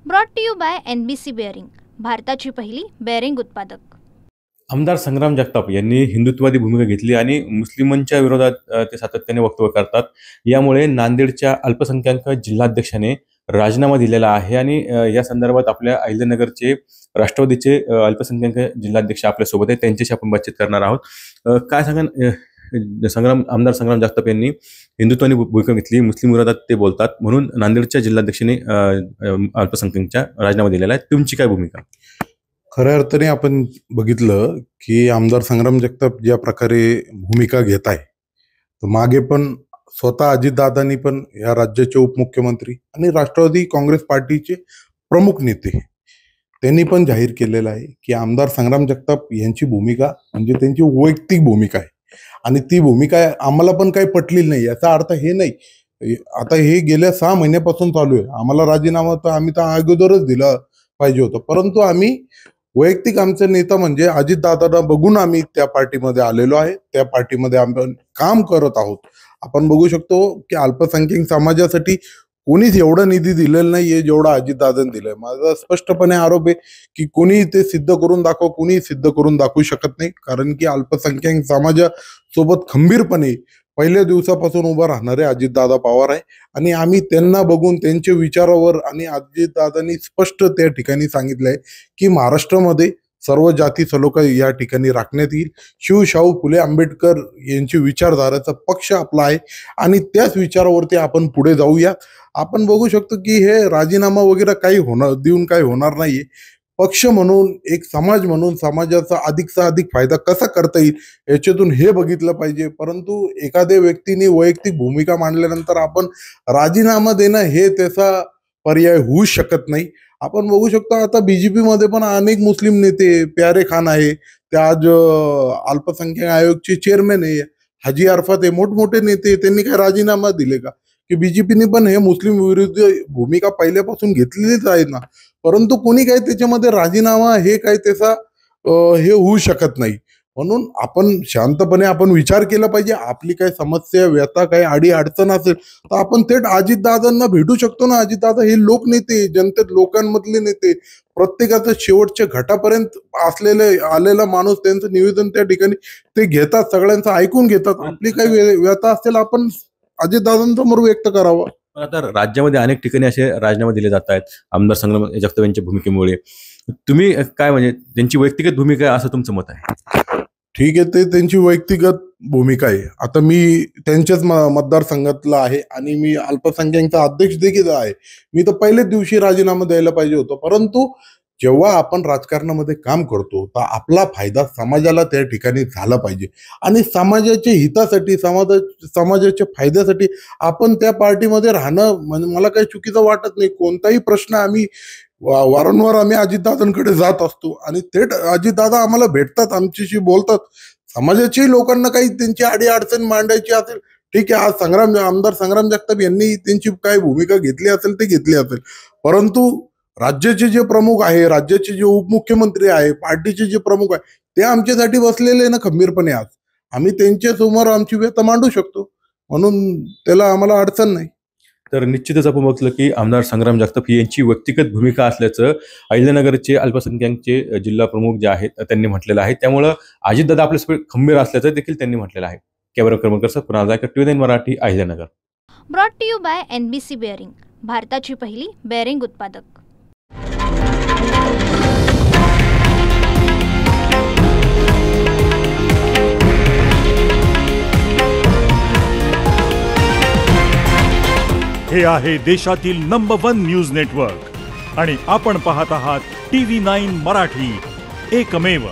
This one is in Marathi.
Brought to you by NBC bearing, भारताची पहिली बेअरिंग उत्पादक। आमदार संग्राम जगताप यांनी हिंदुत्ववादी भूमिका घेतली आणि मुस्लिमांच्या विरोधात ते सातत्याने वक्तव्य करतात। यामुळे नांदेडच्या अल्पसंख्याक जिल्हाध्यक्षाने राजीनामा दिलेला आहे आणि या संदर्भात आपल्या अहिल्यानगरचे राष्ट्रवादीचे अल्पसंख्याक जिल्हाध्यक्ष आपल्या सोबत आहेत, त्यांच्याशी आपण बातचीत करणार आहोत। काय सांगा आमदार संग्राम जगताप यांनी हिंदुत्वादी भूमिका घेतली, मुस्लिम विरोधात ते बोलतात, म्हणून नांदेडच्या जिल्हाध्यक्षाने अल्पसंख्याकचा राजीनामा दिलेला आहे। तुमची काय भूमिका? खऱ्या अर्थाने आपण बघितलं की आमदार संग्राम जगताप ज्या प्रकारे भूमिका घेत आहे, तर मागे पण स्वतः अजितदादांनी पण या राज्याचे उपमुख्यमंत्री आणि राष्ट्रवादी काँग्रेस पार्टीचे प्रमुख नेते त्यांनी पण जाहीर केलेलं आहे की आमदार संग्राम जगताप यांची भूमिका म्हणजे त्यांची वैयक्तिक भूमिका आहे आणि ती भूमिका आम्हाला पण काही पटलेली नाही। याचा अर्थ हे नाही, आता हे गेल्या 6 महिन्यापासून चालू आहे, आम्हाला राजीनामा तर आम्ही तर अगोदरच दिला पाहिजे होतं, परंतु आम्ही वैयक्तिक आमचे नेता म्हणजे अजितदादांना बघून आम्ही त्या पार्टीमध्ये आलेलो आहे, त्या पार्टीमध्ये आपण काम करत आहोत। आपण बघू शकतो की अल्पसंख्याक समाजासाठी कोणीच एवढा निधी दिलेला नाहीये जेवढा अजितदादांनी दिलाय। माझा स्पष्टपणे आरोप आहे की कोणी ते सिद्ध करून दाखव, कोणी सिद्ध करून दाखवू शकत नाही, कारण की अल्पसंख्याक समाजासोबत खंबीरपणे पहिल्या दिवसापासून उभा राहणारे अजितदादा पवार आहे आणि आम्ही त्यांना बघून त्यांच्या विचारावर आणि अजितदादांनी स्पष्ट त्या ठिकाणी सांगितलंय की महाराष्ट्रामध्ये सर्व जाती सलोखा या ठिकाणी राखण्यात येईल। शिवशाहू फुले आंबेडकर यांची विचारधाराचा पक्ष आपला आहे आणि त्याच विचारावरती आपण पुढे जाऊया। आपण बघू शकतो की हे राजीनामा वगैरे काही देऊन काही होणार नाहीये। पक्ष म्हणून, एक समाज म्हणून समाजाचा अधिकचा अधिक फायदा कसा करता येईल याच्यातून हे बघितलं पाहिजे, परंतु एखाद्या व्यक्तीने वैयक्तिक भूमिका मांडल्यानंतर आपण राजीनामा देणं हे त्याचा पर्याय होऊ शकत नाही। आपण बघू शकतो आता बीजेपी मध्ये पण अनेक मुस्लिम नेते, प्यारे खान आहे, ते आज अल्पसंख्याक आयोगचे चेअरमॅन आहे, हाजी अरफात आहे, मोठमोठे नेते, त्यांनी काय राजीनामा दिले का? की बीजेपीने पण हे मुस्लिम विरुद्ध भूमिका पहिल्यापासून घेतलेलीच आहे ना, परंतु कोणी काही त्याच्यामध्ये राजीनामा हे काही त्याचा हे होऊ शकत नाही। म्हणून आपण शांतपणे आपण विचार केला पाहिजे, आपली काही समस्या, व्यथा, काही अडी अडचण असेल तर आपण थेट अजितदादांना भेटू शकतो ना। अजितदादा हे लोकनेते, जनतेत लोकांमधले नेते, प्रत्येकाचं शेवटच्या घाटापर्यंत आलेला माणूस, त्यांचं निवेदन त्या ठिकाणी ते घेतात, सगळ्यांचं ऐकून घेतात। आपली काही व्यथा असेल आपण अजितदादांसमोर व्यक्त करावं। आता राज्यामध्ये अनेक ठिकाणी असे राजीनामे दिले जात आहेत आमदार संग्राम जगताप यांच्या भूमिकेमुळे। तुम्ही काय म्हणजे त्यांची व्यक्तिगत भूमिका असं तुमचं मत आहे? ठीक आहे, ते त्यांची व्यक्तिगत भूमिका आहे। आता मी त्यांच्याच मतदारसंघातला आहे आणि मी अल्पसंख्याकचा अध्यक्ष देखील आहे। मी तर पहिल्याच दिवशी राजीनामा द्यायला पाहिजे होतं, परंतु जेव्हा आपण राजकारणामध्ये काम करतो तर आपला फायदा समाजाला त्या ठिकाणी झाला पाहिजे आणि समाजाच्या हितासाठी, समाजाच्या फायद्यासाठी आपण त्या पार्टीमध्ये राहणं म्हणजे मला काही चुकीचं वाटत नाही। कोणताही प्रश्न आम्ही वारंवार आम्ही अजितदादांकडे जात असतो आणि थेट अजितदादा आम्हाला भेटतात, आमच्याशी बोलतात। समाजाची लोकांना काही त्यांची अडी अडचण मांडायची असेल, ठीक आहे, आज आमदार संग्राम जगताप यांनी त्यांची काय भूमिका घेतली असेल ते घेतली असेल, परंतु राज्याचे जे प्रमुख आहे, राज्याचे जे उपमुख्यमंत्री आहे, पार्टीचे जे प्रमुख आहे, ते आमच्यासाठी बसलेले ना खंबीरपणे। आज आम्ही त्यांच्या समोर आमची व्यथा मांडू शकतो, म्हणून त्याला आम्हाला अडचण नाही। तर निश्चितच आपण बघितलं की आमदार संग्राम जगताप यांची व्यक्तिगत भूमिका असल्याचं अहिल्यानगरचे अल्पसंख्याकचे जिल्हा प्रमुख जे आहेत त्यांनी म्हटलेलं आहे। त्यामुळं अजितदादा आपल्यासोबत खंबीर असल्याचं देखील त्यांनी म्हटलेलं आहे। कॅमेरा कर्मकर Kunal Jaikar, TV9 Marathi, Ahilyanagar. Brought to you by NBC bearing, भारताची पहिली बेअरिंग उत्पादक। हे आहे देशातील नंबर 1 न्यूज नेटवर्क आणि आपण पाहत आहात TV9 मराठी, एकमेव।